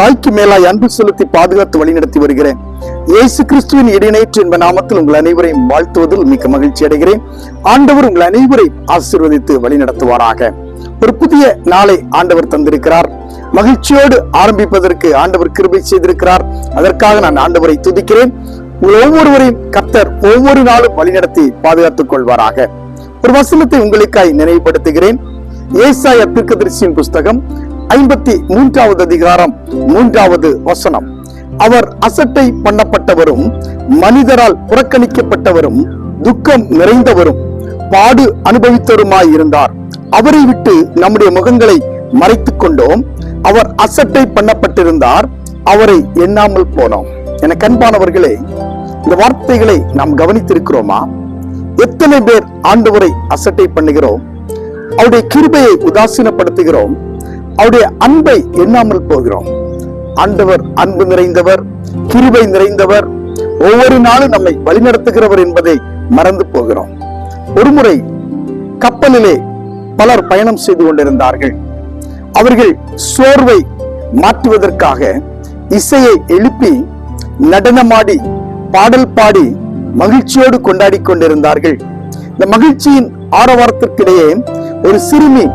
தாய்க்கு மேலாய் அன்பு செலுத்தி பாதுகாத்து வழிநடத்தி வருகிறேன் இயேசு கிறிஸ்துவின் இடைநேற்று என்ப நாமத்தில் உங்கள் அனைவரையும் வாழ்த்துவதில் மிக்க மகிழ்ச்சி அடைகிறேன். ஆண்டவர் உங்கள் அனைவரையும் ஆசீர்வதித்து வழிநடத்துவாராக. ஒரு புதிய நாளை ஆண்டவர் தந்திருக்கிறார். மகிழ்ச்சியோடு ஆரம்பிப்பதற்கு ஆண்டவர் கிருபை செய்திருக்கிறார். அதற்காக நான் ஆண்டவரை துதிக்கிறேன். உங்கள் ஒவ்வொருவரையும் கர்த்தர் ஒவ்வொரு நாளும் வழிநடத்தி பாதுகாத்துக் கொள்வாராக. ஒரு வசனத்தை உங்களுக்காய் நினைவுபடுத்துகிறேன். ஏசாயா தீர்க்கதரிசியின் புஸ்தகம் 53வது அதிகாரம் 3வது வசனம். அவர் அசட்டை பண்ணப்பட்டவரும் மனிதரால் புறக்கணிக்கப்பட்டவரும் துக்கம் நிறைந்தவரும் பாடு அனுபவித்தவருமாய் இருந்தார். அவரை விட்டு நம்முடைய முகங்களை மறைத்துக் கொண்டோம். அவர் அசட்டை பண்ணப்பட்டிருந்தார், அவரை எண்ணாமல் போனோம். என கண்பானவர்களே, இந்த வார்த்தைகளை நாம் கவனித்திருக்கிறோமா? எத்தனை பேர் ஆண்டவரை அசட்டை பண்ணுகிறோம், அவருடைய கிருபையை உதாசீனப்படுத்துகிறோம், அவருடைய அன்பை எண்ணாமல் போகிறோம். ஆண்டவர் அன்பு நிறைந்தவர், கிருபை நிறைந்தவர், ஒவ்வொரு நாளும் நம்மை வழிநடத்துகிறவர் என்பதை மறந்து போகிறோம். ஒருமுறை கப்பலிலே பலர் பயணம் செய்து கொண்டிருந்தார்கள். அவர்கள் சோர்வை மாற்றுவதற்காக இசையை எழுப்பி நடனமாடி பாடல் பாடி மகிழ்ச்சியோடு கொண்டாடி கொண்டிருந்தார்கள். இந்த மகிழ்ச்சியின் ஆரவாரத்திற்கிடையே ஒரு சிறுமி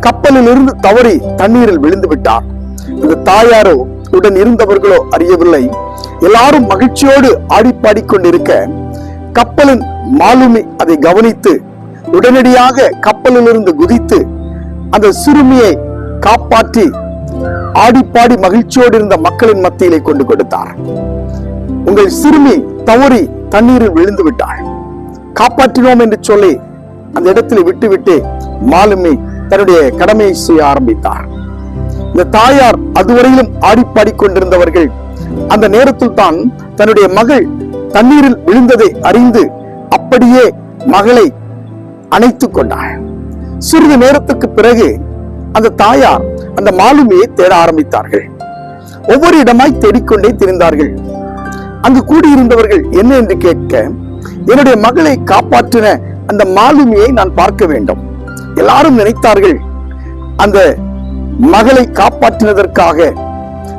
கப்பலில் இருந்து தவறி தண்ணீரில் விழுந்து விட்டார். இந்த தாயாரோ உடன் இருந்தவர்களோ அறியவில்லை. எல்லாரும் மகிழ்ச்சியோடு ஆடி பாடிக்கொண்டிருக்க கப்பலின் மாலுமி அதை கவனித்து உடனடியாக கப்பலில் இருந்து குதித்து அந்த சிறுமியை காப்பாற்றி ஆடிப்பாடி மகிழ்ச்சியோடு இருந்த மக்களின் மத்தியிலே கொண்டு கொடுத்தார். உங்கள் சிறுமி தவறி தண்ணீரில் விழுந்து விட்டாள், காப்பாற்றினோம் என்று சொல்லி அந்த இடத்தில் விட்டுவிட்டு மாலுமி தன்னுடைய கடமையை செய்ய ஆரம்பித்தார். இந்த தாயார் அதுவரையிலும் ஆடிப்பாடி கொண்டிருந்தவர்கள் அந்த நேரத்தில் தான் தன்னுடைய மகள் தண்ணீரில் விழுந்ததை அறிந்து அப்படியே மகளை அணைத்துக் கொண்டாள். சிறிது நேரத்துக்கு பிறகு அந்த தாயார் அந்த மாலுமியை தேட ஆரம்பித்தார்கள். ஒவ்வொரு இடமாய் தேடிக்கொண்டே திரிந்தார்கள். அங்கு கூடியிருந்தவர்கள் என்ன என்று கேட்க, என்னுடைய மகளை காப்பாற்றின அந்த மாலுமியை நான் பார்க்க வேண்டும். எல்லாரும் நினைத்தார்கள் அந்த மகளை காப்பாற்றினதற்காக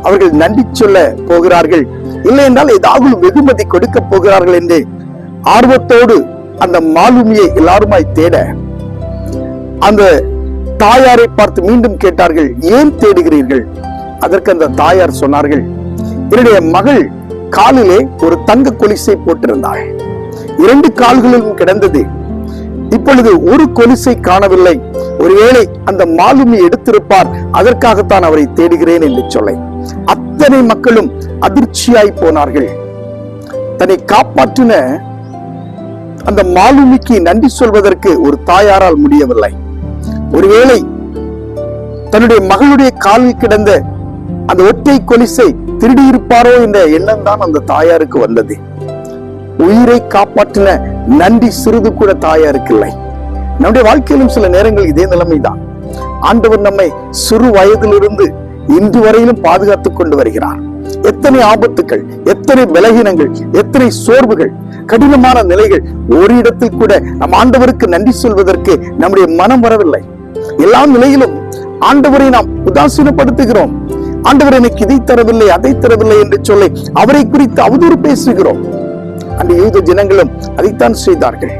அவர்கள் நன்றி சொல்ல போகிறார்கள், இல்லை என்றால் ஏதாவது வெகுமதி கொடுக்க போகிறார்கள் என்று ஆர்வத்தோடு அந்த மாலுமியை எல்லாருமாய் தேட அந்த தாயாரை பார்த்து மீண்டும் கேட்டார்கள், ஏன் தேடுகிறீர்கள்? அதற்கு அந்த தாயார் சொன்னார்கள், என்னுடைய மகள் காலிலே ஒரு தங்க கொலுசை போட்டிருந்தாள், 2 கால்களிலும் கிடந்தது. இப்பொழுது ஒரு கொலுசை காணவில்லை. ஒருவேளை அந்த மாலுமி எடுத்திருப்பார், அதற்காகத்தான் அவரை தேடுகிறேன் என்று சொல்ல அத்தனை மக்களும் அதிர்ச்சியாய் போனார்கள். தன்னை காப்பாற்றின அந்த மாலுமிக்கு நன்றி சொல்வதற்கு ஒரு தாயாரால் முடியவில்லை. ஒருவேளை தன்னுடைய மகளுடைய காலில் கிடந்த அந்த ஒற்றை கொலுசை திருடியிருப்பாரோ என்ற எண்ணம் தான் அந்த தாயாருக்கு வந்தது. உயிரை காப்பாற்றின நன்றி சிறிது கூட தாயாருக்கு இல்லை. நம்முடைய வாழ்க்கையிலும் சில நேரங்கள் இதே நிலைமைதான். ஆண்டவர் நம்மை சிறு வயதிலிருந்து இன்று வரையிலும் பாதுகாத்துக் கொண்டு வருகிறார். எத்தனை ஆபத்துக்கள், எத்தனை பலகீனங்கள், எத்தனை சோர்வுகள், கடினமான நிலைகள், ஒரு இடத்தில் கூட நம் ஆண்டவருக்கு நன்றி சொல்வதற்கு நம்முடைய மனம் வரவில்லை. எல்லா நிலையிலும் ஆண்டவரை நாம் உதாசீனப்படுத்துகிறோம். ஆண்டவர் எனக்கு இதை தரவில்லை, அதை தரவில்லை என்று சொல்லி அவரை குறித்து அவதூறு பேசுகிறோம். அந்த யூத ஜனங்களும் அதைத்தான் செய்தார்கள்.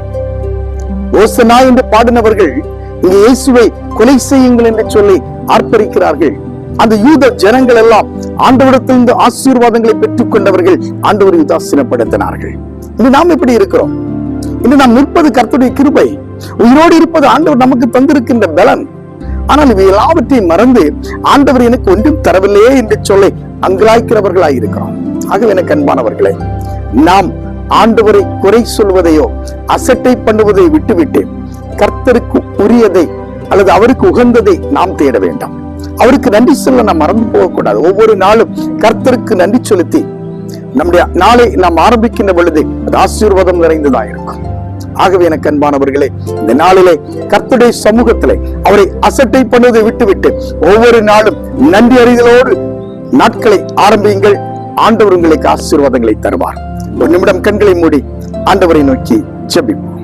ஓசனா என்று பாடினவர்கள் இங்கே இயேசுவை கொலை செய்யுங்கள் என்று சொல்லி ஆர்ப்பரிக்கிறார்கள். அந்த யூத ஜனங்கள் எல்லாம் ஆண்டவரிடத்திலிருந்து ஆசீர்வாதங்களை பெற்றுக் கொண்டவர்கள் ஆண்டவரை உதாசீனப்படுத்தினார்கள். இன்று நாம் எப்படி இருக்கிறோம்? இன்று நாம் நிற்பது கர்த்தருடைய கிருபை, உயிரோடு இருப்பது ஆண்டவர் நமக்கு தந்திருக்கின்ற பலன். ஆனால் இவை எல்லாவற்றையும் மறந்து ஆண்டவர் எனக்கு ஒன்றும் தரவில்லையே என்று சொல்லி அங்கலாய்க்கிறவர்களாய் இருக்கிறோம். ஆகவே எனக்கு அன்பானவர்களே, நாம் ஆண்டவரை குறை சொல்வதையோ அசட்டை பண்ணுவதை விட்டுவிட்டு கர்த்தருக்கு உரியதை அல்லது அவருக்கு உகந்ததை நாம் தேட வேண்டாம். அவருக்கு நன்றி சொல்ல நாம் மறந்து போகக்கூடாது. ஒவ்வொரு நாளும் கர்த்தருக்கு நன்றி செலுத்தி நம்முடைய நாளை நாம் ஆரம்பிக்கின்ற பொழுது அது ஆசீர்வாதம் நிறைந்ததாக இருக்கும். ஆகவே எனக்கு அன்பானவர்களே, இந்த நாளிலே கர்த்தருடைய சமூகத்திலே அவரை அசட்டை பண்ணுவதை விட்டுவிட்டு ஒவ்வொரு நாளும் நன்றி அறிதலோடு நாட்களை ஆரம்பியுங்கள். ஆண்டவர் உங்களுக்கு ஆசீர்வாதங்களை தருவார். ஒரு நிமிடம் கண்களை மூடி ஆண்டவரை நோக்கி ஜெபிப்போம்.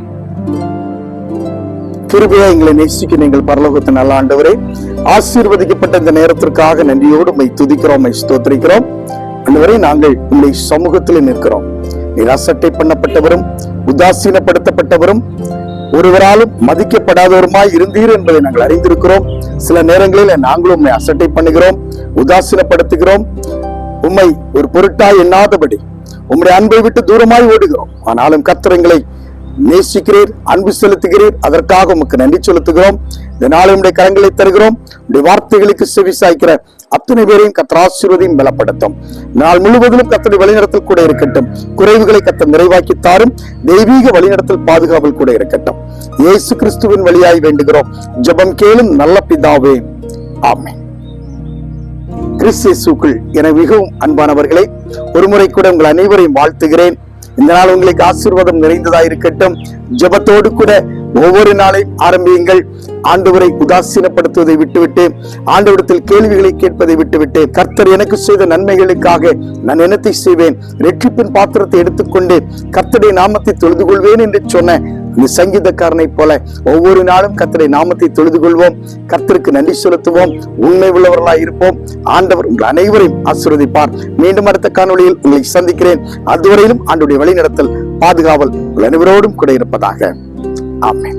கிருபையா எங்களை நேசிக்க நீங்கள் பரலோகத்தின் நல்ல ஆண்டவரே, ஆசீர்வதிக்கப்பட்ட இந்த நேரத்திற்காக நன்றியோடு உம்மை துதிக்கிறோம், உம்மை ஸ்தோத்திரிக்கிறோம். அன்றுவரை நாங்கள் உம்முடைய சமூகத்தில் நிற்கிறோம். நீர் அசட்டை பண்ணப்பட்டவரும் உதாசீனப்படுத்தப்பட்டவரும் ஒருவராலும் மதிக்கப்படாதவருமாய் இருந்தீர் என்பதை நாங்கள் அறிந்திருக்கிறோம். சில நேரங்களில் நாங்களும் உம்மை அசட்டை பண்ணுகிறோம், உதாசீனப்படுத்துகிறோம், உம்மை ஒரு பொருட்டாய் எண்ணாதபடி உம்முடைய அன்பை விட்டு தூரமாய் ஓடுகிறோம். ஆனாலும் கர்த்தர் எங்களை நேசிக்கிறீர், அன்பு செலுத்துகிறீர். அதற்காக உமக்கு நன்றி செலுத்துகிறோம். இந்த நாள் உம்முடைய கரங்களை தருகிறோம். உம்முடைய வார்த்தைகளுக்கு செவி சாய்க்கிற அத்தனை பேரையும் கர்த்தர் ஆசீர்வதியும் பலப்படுத்தும். நாள் முழுவதிலும் கர்த்தருடைய வழிநடத்தல் கூட இருக்கட்டும். குறைவுகளை கர்த்தர் நிறைவாக்கி தாரும். தெய்வீக வழிநடத்தல் பாதுகாவல் கூட இருக்கட்டும். இயேசு கிறிஸ்துவின் வழியாய் வேண்டுகிறோம். ஜெபம் கேளும் நல்ல பிதாவே, ஆமென். கிறிஸ்துவுக்குள் என மிகவும் அன்பானவர்களே, ஒருமுறை கூட உங்கள் அனைவரையும் வாழ்த்துகிறேன். இந்த நாள் உங்களுக்கு ஆசீர்வாதம் நிறைந்ததா இருக்கட்டும். ஜெபத்தோடு கூட ஒவ்வொரு நாளையும் ஆரம்பியுங்கள். ஆண்டவரை உதாசீனப்படுத்துவதை விட்டுவிட்டு, ஆண்டவரிடத்தில் கேள்விகளை கேட்பதை விட்டுவிட்டு, கர்த்தர் எனக்கு செய்த நன்மைகளுக்காக நான் என்னத்தை செய்வேன், ரட்சிப்பின் பாத்திரத்தை எடுத்துக்கொண்டு கர்த்தருடைய நாமத்தை தொழுது கொள்வேன் என்று சொன்ன இந்த சங்கீதக்காரனை போல ஒவ்வொரு நாளும் கர்த்தருடைய நாமத்தை தொழுது கொள்வோம். கர்த்தருக்கு நன்றி செலுத்துவோம். உண்மை உள்ளவர்களாய் இருப்போம். ஆண்டவர் உங்கள் அனைவரையும் ஆசீர்வதிப்பார். மீண்டும் அடுத்த காணொளியில் உங்களை சந்திக்கிறேன். அதுவரையிலும் ஆண்டவருடைய வழி நடத்தல் பாதுகாவல் உங்கள் அனைவரோடும் கூட இருப்பதாக. ஆமென்.